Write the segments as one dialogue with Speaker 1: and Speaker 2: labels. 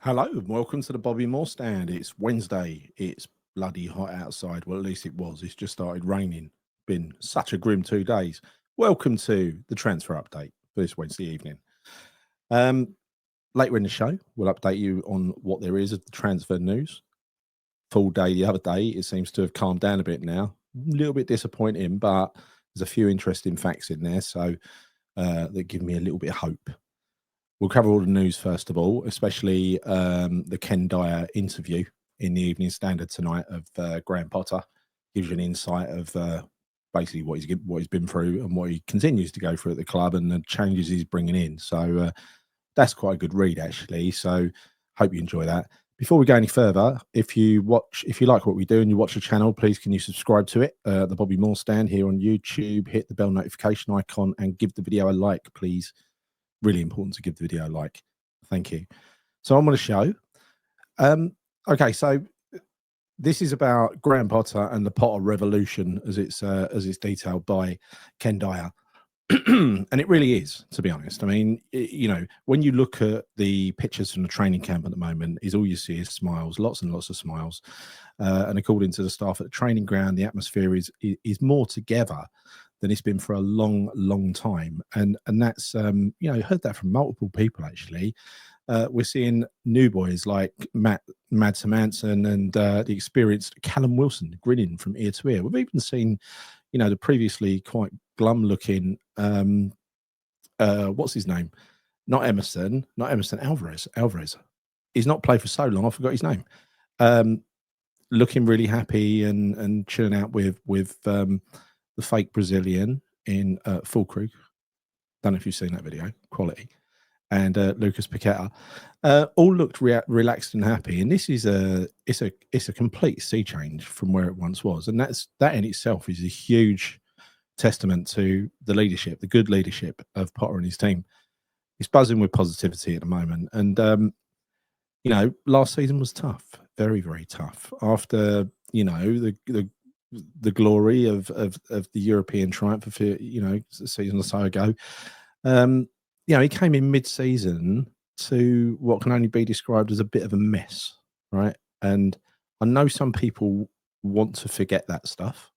Speaker 1: Hello and welcome to the Bobby Moore stand. It's Wednesday. It's bloody hot outside. Well, at least it was. It's just started raining. Been such a grim 2 days. Welcome to the transfer update for this Wednesday evening. Later in the show, we'll update you on what there is of the transfer news. Full day the other day, it seems to have calmed down a bit now. A little bit disappointing, but there's a few interesting facts in there, so that give me a little bit of hope. We'll cover all the news first of all, especially the Ken Dyer interview in the Evening Standard tonight of Graham Potter. Gives you an insight of basically what he's been through and what he continues to go through at the club and the changes he's bringing in. So that's quite a good read actually. So hope you enjoy that. Before we go any further, if you like what we do and you watch the channel, please can you subscribe to it, the Bobby Moore stand here on YouTube. Hit the bell notification icon and give the video a like, please. Really important to give the video a like. Thank you. So I'm on the show. Okay, so this is about Graham Potter and the Potter revolution as it's detailed by Ken Dyer. And it really is, to be honest. I mean, you know, when you look at the pictures from the training camp at the moment, is all you see is smiles, lots and lots of smiles. And according to the staff at the training ground, the atmosphere is more together than it's been for a long, long time. And that's, you know, heard that from multiple people, actually. We're seeing new boys like Mads Hermansen and the experienced Callum Wilson grinning from ear to ear. We've even seen, you know, the previously quite glum-looking, what's his name? Not Emerson, Alvarez. He's not played for so long, I forgot his name. Looking really happy and chilling out with the fake Brazilian in Full Crew. Don't know if you've seen that video. Quality. And Lucas Paqueta all looked relaxed and happy. And this is it's a complete sea change from where it once was. And that in itself is a huge testament to the leadership, the good leadership of Potter and his team. He's buzzing with positivity at the moment. And you know, last season was tough, very, very tough. After, you know, the glory of the European triumph, you know, a season or so ago. You know, he came in mid-season to what can only be described as a bit of a mess, right? And I know some people want to forget that stuff,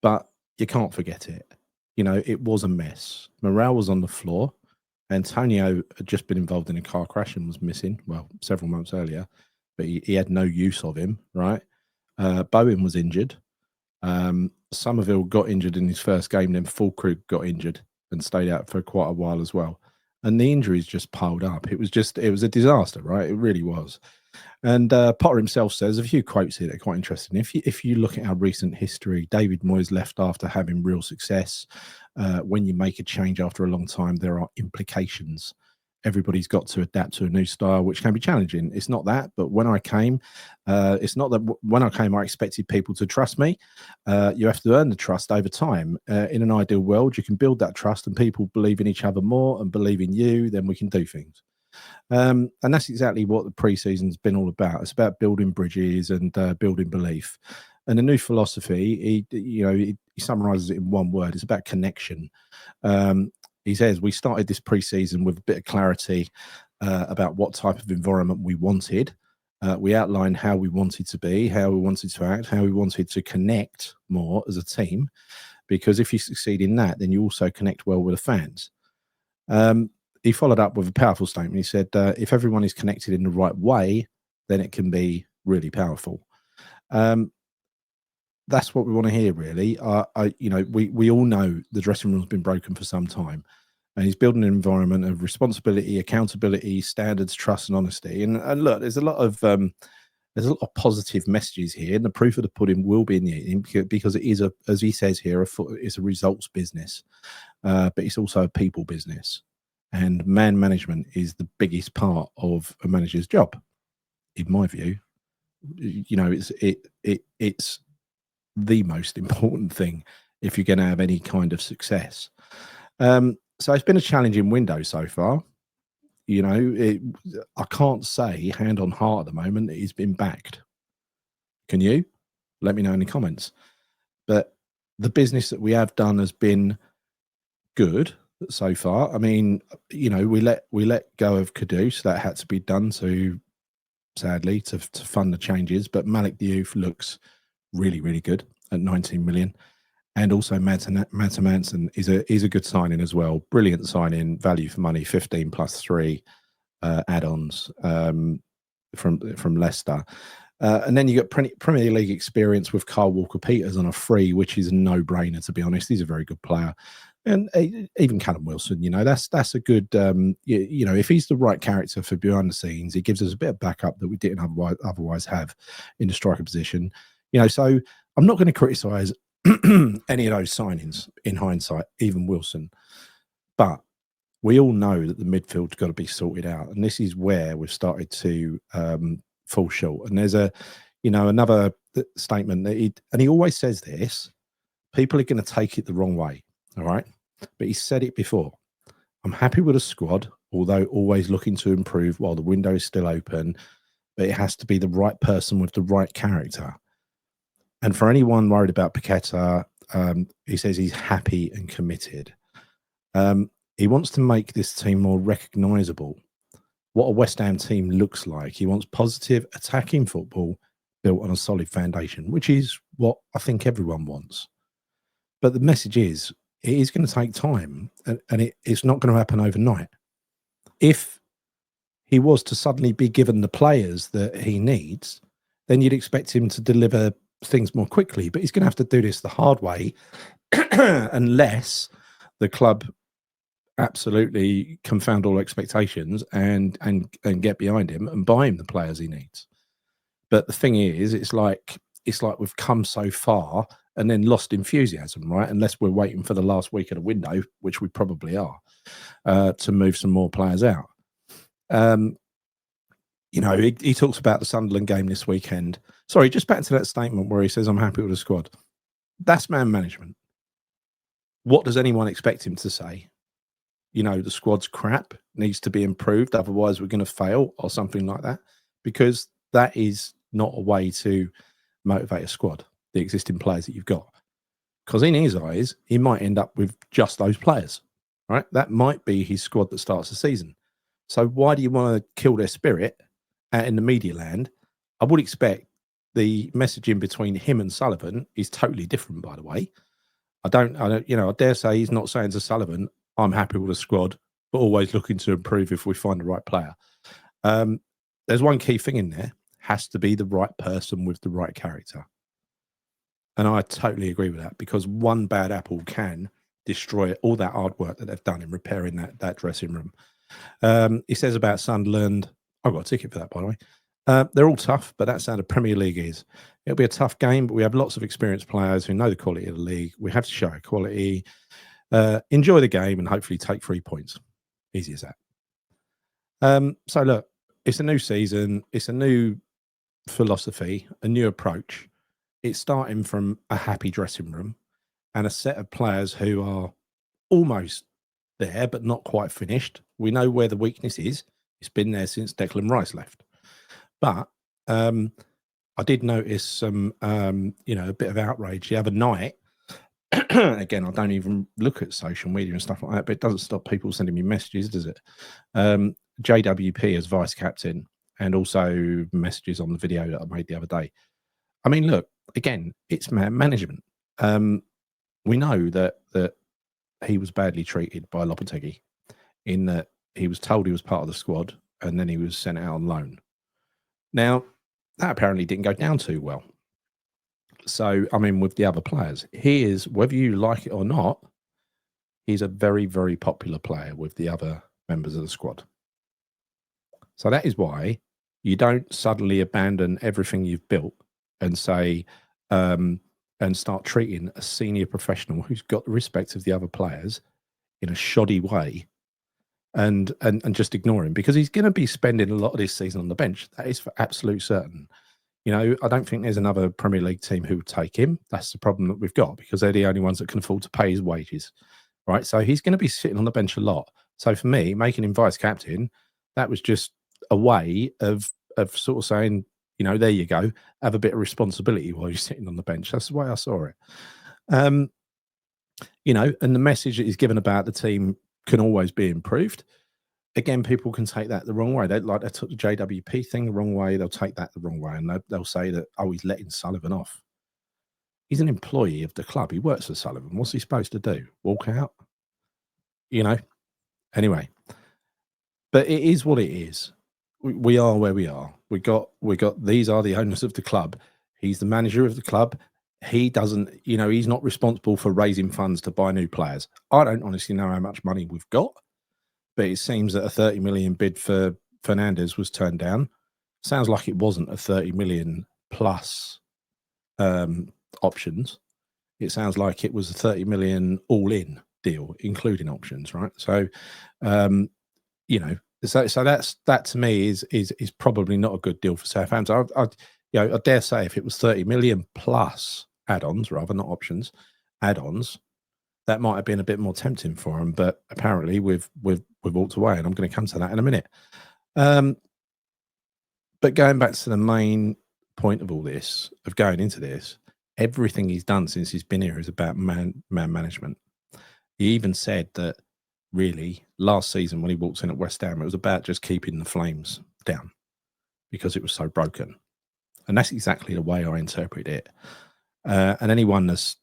Speaker 1: but you can't forget it. You know, it was a mess. Morale was on the floor. Antonio had just been involved in a car crash and was missing, well, several months earlier, but he had no use of him, right? Bowen was injured. Somerville got injured in his first game, then Full Crew got injured and stayed out for quite a while as well. And the injuries just piled up. It was a disaster, right? It really was. And Potter himself says a few quotes here that are quite interesting. If you look at our recent history, David Moyes left after having real success. When you make a change after a long time, there are implications. Everybody's got to adapt to a new style, which can be challenging. It's not that, but when I came, it's not that when I came, I expected people to trust me. You have to earn the trust over time. In an ideal world, you can build that trust and people believe in each other more and believe in you, then we can do things. And that's exactly what the pre-season's been all about. It's about building bridges and building belief. And the new philosophy, he summarizes it in one word. It's about connection. He says, we started this pre-season with a bit of clarity about what type of environment we wanted. We outlined how we wanted to be, how we wanted to act, how we wanted to connect more as a team. Because if you succeed in that, then you also connect well with the fans. He followed up with a powerful statement. He said, if everyone is connected in the right way, then it can be really powerful. That's what we want to hear, really. You know, we all know the dressing room's been broken for some time, and he's building an environment of responsibility, accountability, standards, trust, and honesty. And look, there's a lot of positive messages here, and the proof of the pudding will be in the eating because it is as he says here, it's a results business, but it's also a people business, and man management is the biggest part of a manager's job, in my view. You know, it's the most important thing if you're going to have any kind of success. So it's been a challenging window so far. You know, I can't say hand on heart at the moment it's been backed. Can you? Let me know in the comments. But the business that we have done has been good so far. I mean, you know, we let go of Kudus. That had to be done to sadly, to fund the changes. But Malik Diouf looks really, really good at 19 million. And also Mata Manson is a good signing as well. Brilliant signing, value for money, 15 plus 3 add-ons from Leicester. And then you got Premier League experience with Kyle Walker-Peters on a free, which is a no-brainer, to be honest. He's a very good player. And even Callum Wilson, that's a good, if he's the right character for behind the scenes, it gives us a bit of backup that we didn't otherwise have in the striker position. So I'm not going to criticise any of those signings in hindsight, even Wilson. But we all know that the midfield's got to be sorted out. And this is where we've started to fall short. And there's another statement that he always says this, people are going to take it the wrong way. All right. But he said it before. I'm happy with a squad, although always looking to improve while the window is still open. But it has to be the right person with the right character. And for anyone worried about Paqueta, he says he's happy and committed. He wants to make this team more recognisable, what a West Ham team looks like. He wants positive attacking football built on a solid foundation, which is what I think everyone wants. But the message is, it is going to take time, and it's not going to happen overnight. If he was to suddenly be given the players that he needs, then you'd expect him to deliver things more quickly. But he's going to have to do this the hard way, unless the club absolutely confound all expectations and get behind him and buy him the players he needs. But the thing is, it's like we've come so far and then lost enthusiasm, right? Unless we're waiting for the last week of the window, which we probably are, to move some more players out. He talks about the Sunderland game this weekend. Sorry, just back to that statement where he says, I'm happy with the squad. That's man management. What does anyone expect him to say? The squad's crap, needs to be improved, otherwise we're going to fail or something like that, because that is not a way to motivate a squad, the existing players that you've got. Because in his eyes, he might end up with just those players, right? That might be his squad that starts the season. So why do you want to kill their spirit out in the media land? I would expect the messaging between him and Sullivan is totally different, by the way. I dare say he's not saying to Sullivan, I'm happy with the squad, but always looking to improve if we find the right player. There's one key thing in there, has to be the right person with the right character. And I totally agree with that, because one bad apple can destroy all that hard work that they've done in repairing that dressing room. He says about Sunderland, I've got a ticket for that, by the way. They're all tough, but that's how the Premier League is. It'll be a tough game, but we have lots of experienced players who know the quality of the league. We have to show our quality. Enjoy the game and hopefully take 3 points. Easy as that. So look, it's a new season. It's a new philosophy, a new approach. It's starting from a happy dressing room and a set of players who are almost there, but not quite finished. We know where the weakness is. It's been there since Declan Rice left. But I did notice some, a bit of outrage the other night. Again, I don't even look at social media and stuff like that, but it doesn't stop people sending me messages, does it? JWP as vice captain, and also messages on the video that I made the other day. I mean, look, again, it's management. We know that he was badly treated by Lopetegui, in that he was told he was part of the squad and then he was sent out on loan. Now, that apparently didn't go down too well. So, I mean, with the other players, he is, whether you like it or not, he's a very, very popular player with the other members of the squad. So that is why you don't suddenly abandon everything you've built and say, and start treating a senior professional who's got the respect of the other players in a shoddy way and just ignore him, because he's going to be spending a lot of this season on the bench. That is for absolute certain. I don't think there's another Premier League team who would take him. That's the problem that we've got, because they're the only ones that can afford to pay his wages, right? So he's going to be sitting on the bench a lot. So for me, making him vice captain, that was just a way of sort of saying, there you go, have a bit of responsibility while you're sitting on the bench. That's the way I saw it. And the message that he's given about the team can always be improved. again, people can take that the wrong way. They took the JWP thing the wrong way. They'll take that the wrong way, and they'll say that, oh, he's letting Sullivan off. He's an employee of the club. He works for Sullivan. What's he supposed to do? Walk out? Anyway, but it is what it is. We are where we are. We got. These are the owners of the club. He's the manager of the club. He doesn't. He's not responsible for raising funds to buy new players. I don't honestly know how much money we've got, but it seems that a 30 million bid for Fernandes was turned down. Sounds like it wasn't a 30 million plus options. It sounds like it was a 30 million all-in deal, including options, right? So, so that to me is probably not a good deal for Southampton. I dare say if it was 30 million plus add-ons, rather not options, add-ons, that might have been a bit more tempting for them. But apparently we've walked away, and I'm going to come to that in a minute. But going back to the main point of all this, of going into this, everything he's done since he's been here is about man management. He even said that really last season when he walked in at West Ham, it was about just keeping the flames down because it was so broken. And that's exactly the way I interpret it. And anyone that's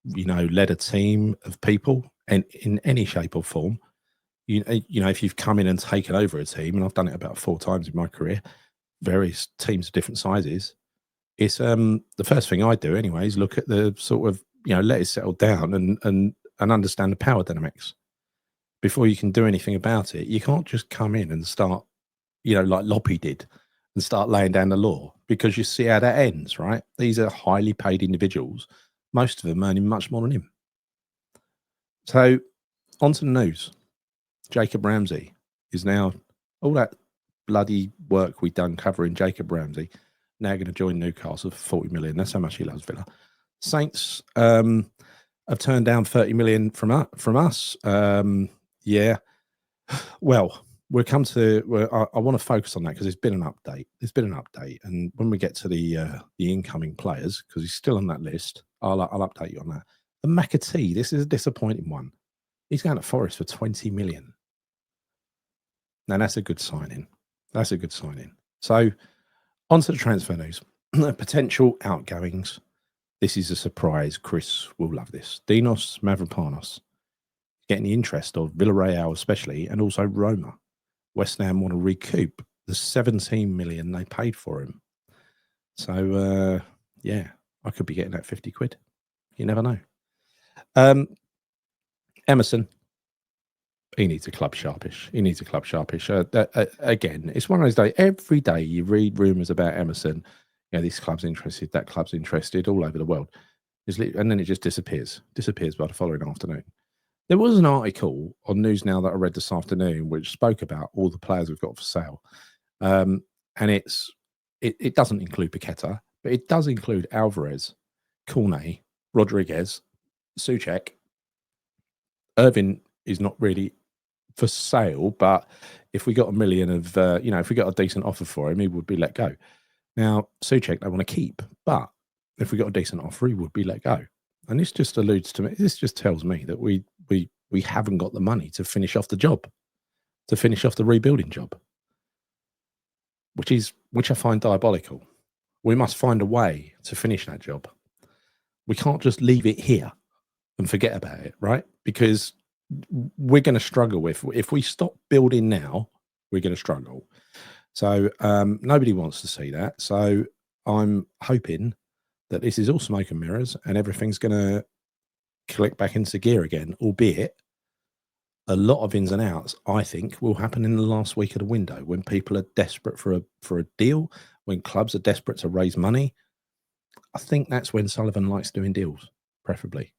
Speaker 1: led a team of people and in any shape or form, if you've come in and taken over a team, and I've done it about 4 times in my career, various teams of different sizes, it's the first thing I do anyway is look at the sort of let it settle down and understand the power dynamics before you can do anything about it. You can't just come in and start like Loppy did and start laying down the law, because you see how that ends, right? These are highly paid individuals, most of them earning much more than him. So on to the news. Jacob Ramsey is now, all that bloody work we've done covering Jacob Ramsey, now going to join Newcastle for 40 million. That's how much he loves Villa. Saints have turned down 30 million from us. Yeah. Well, we'll come to. I want to focus on that because there's been an update. And when we get to the incoming players, because he's still on that list, I'll update you on that. And McAtee, this is a disappointing one. He's going to Forest for 20 million. Now that's a good signing. So on to the transfer news. Potential outgoings. This is a surprise. Chris will love this. Dinos Mavropanos getting the interest of Villarreal especially, and also Roma. West Ham want to recoup the 17 million they paid for him. So, yeah, I could be getting that 50 quid. You never know. Emerson, he needs a club sharpish. Again, it's one of those days. Every day you read rumours about Emerson. This club's interested, that club's interested, all over the world. And then it just disappears by the following afternoon. There was an article on News Now that I read this afternoon which spoke about all the players we've got for sale. And it doesn't include Paqueta, but it does include Alvarez, Cornet, Rodriguez, Souček. Irving is not really for sale, but if we got $1 million of, if we got a decent offer for him, he would be let go. Now, Souček they want to keep, but if we got a decent offer, he would be let go. And this just alludes to me. This just tells me that we haven't got the money to finish off the job, to finish off the rebuilding job, which I find diabolical. We must find a way to finish that job. We can't just leave it here and forget about it, right? Because we're going to struggle if we stop building now. We're going to struggle. So nobody wants to see that. So I'm hoping that this is all smoke and mirrors and everything's going to click back into gear again, albeit a lot of ins and outs, I think, will happen in the last week of the window when people are desperate for a deal, when clubs are desperate to raise money. I think that's when Sullivan likes doing deals, preferably.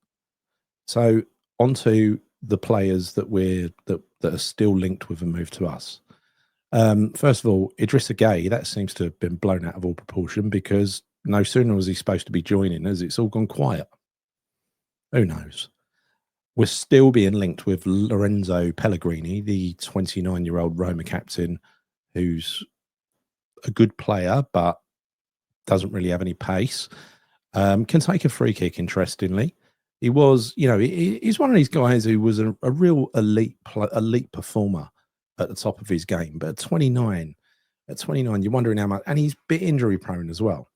Speaker 1: So onto the players that are still linked with a move to us. First of all, Idrissa Gueye, that seems to have been blown out of all proportion, because no sooner was he supposed to be joining us, it's all gone quiet. Who knows? We're still being linked with Lorenzo Pellegrini, the 29-year-old Roma captain, who's a good player but doesn't really have any pace. Can take a free kick, interestingly. He was, he's one of these guys who was a real elite performer at the top of his game. But at 29, you're wondering how much, and he's a bit injury prone as well.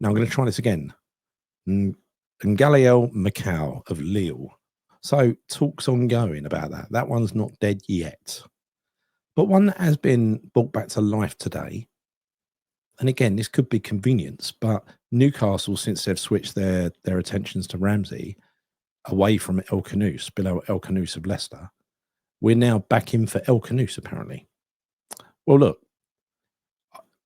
Speaker 1: Now I'm going to try this again. Ngaliel Macau of Lille. So talks ongoing about that. That one's not dead yet. But one that has been brought back to life today, and again, this could be convenience, but Newcastle, since they've switched their attentions to Ramsey away from El Khanouss, below El Khanouss of Leicester, we're now back in for El Khanouss, apparently. Well, look,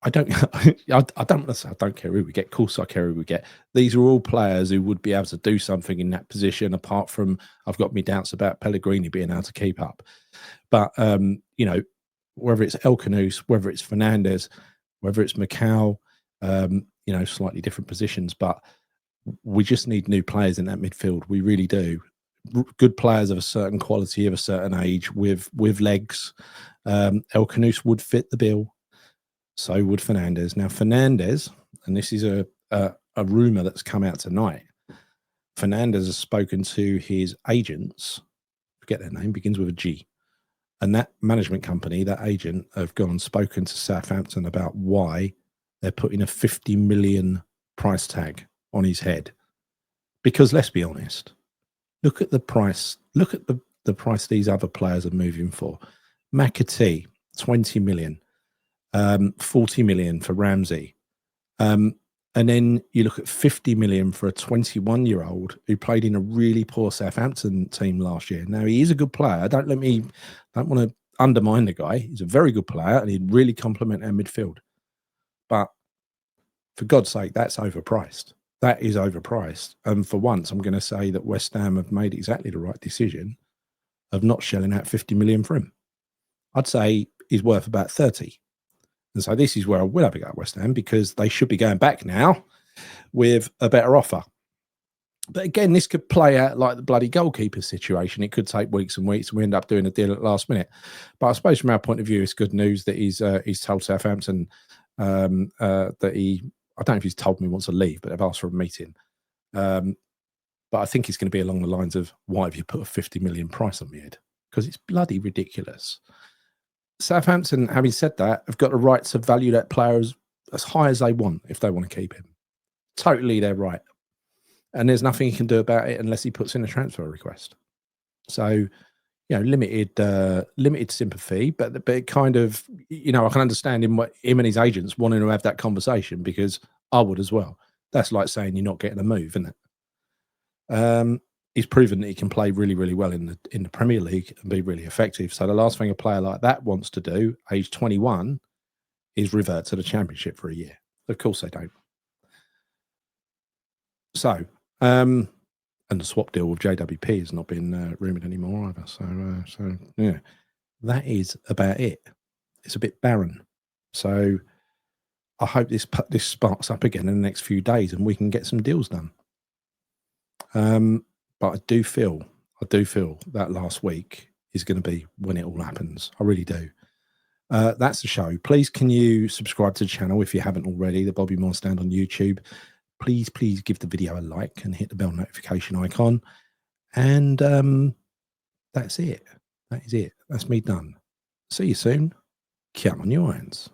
Speaker 1: I don't want to say I don't care who we get. Of course, I care who we get. These are all players who would be able to do something in that position. Apart from, I've got me doubts about Pellegrini being able to keep up. But you know, whether it's El Khanouss, whether it's Fernandes, whether it's Macau, you know, slightly different positions. But we just need new players in that midfield. We really do. Good players of a certain quality, of a certain age, with legs. El Khanouss would fit the bill. So would Fernandes. Now, Fernandes, and this is a rumour that's come out tonight, Fernandes has spoken to his agents, forget their name, begins with a G. And that management company, that agent, have gone and spoken to Southampton about why they're putting a 50 million price tag on his head. Because let's be honest, look at the price. Look at the price these other players are moving for. McAtee, 20 million. 40 million for Ramsey. And then you look at 50 million for a 21-year-old who played in a really poor Southampton team last year. Now, he is a good player. Don't want to undermine the guy. He's a very good player and he'd really complement our midfield. But for God's sake, that's overpriced. That is overpriced. And for once, I'm going to say that West Ham have made exactly the right decision of not shelling out 50 million for him. I'd say he's worth about 30. And so this is where I will have a go at West Ham, because they should be going back now with a better offer. But again, this could play out like the bloody goalkeeper situation. It could take weeks and weeks, and we end up doing a deal at the last minute. But I suppose from our point of view, it's good news that he's told Southampton that he, I don't know if he's told me he wants to leave, but they've asked for a meeting. But I think it's going to be along the lines of, why have you put a 50 million price on me head? Because it's bloody ridiculous. Southampton, having said that, have got the right to value that player as high as they want if they want to keep him. Totally their right. And there's nothing he can do about it unless he puts in a transfer request. So, you know, limited sympathy, but it kind of, you know, I can understand him and his agents wanting to have that conversation, because I would as well. That's like saying you're not getting a move, isn't it? He's proven that he can play really, really well in the Premier League and be really effective. So the last thing a player like that wants to do, age 21, is revert to the Championship for a year. Of course they don't. So, and the swap deal with JWP has not been rumoured anymore either. So yeah, that is about it. It's a bit barren. So I hope this sparks up again in the next few days and we can get some deals done. But I do feel that last week is going to be when it all happens. I really do. That's the show. Please, can you subscribe to the channel if you haven't already, the Bobby Moore Stand on YouTube. Please give the video a like and hit the bell notification icon. And that's it. That is it. That's me done. See you soon. Count on your hands.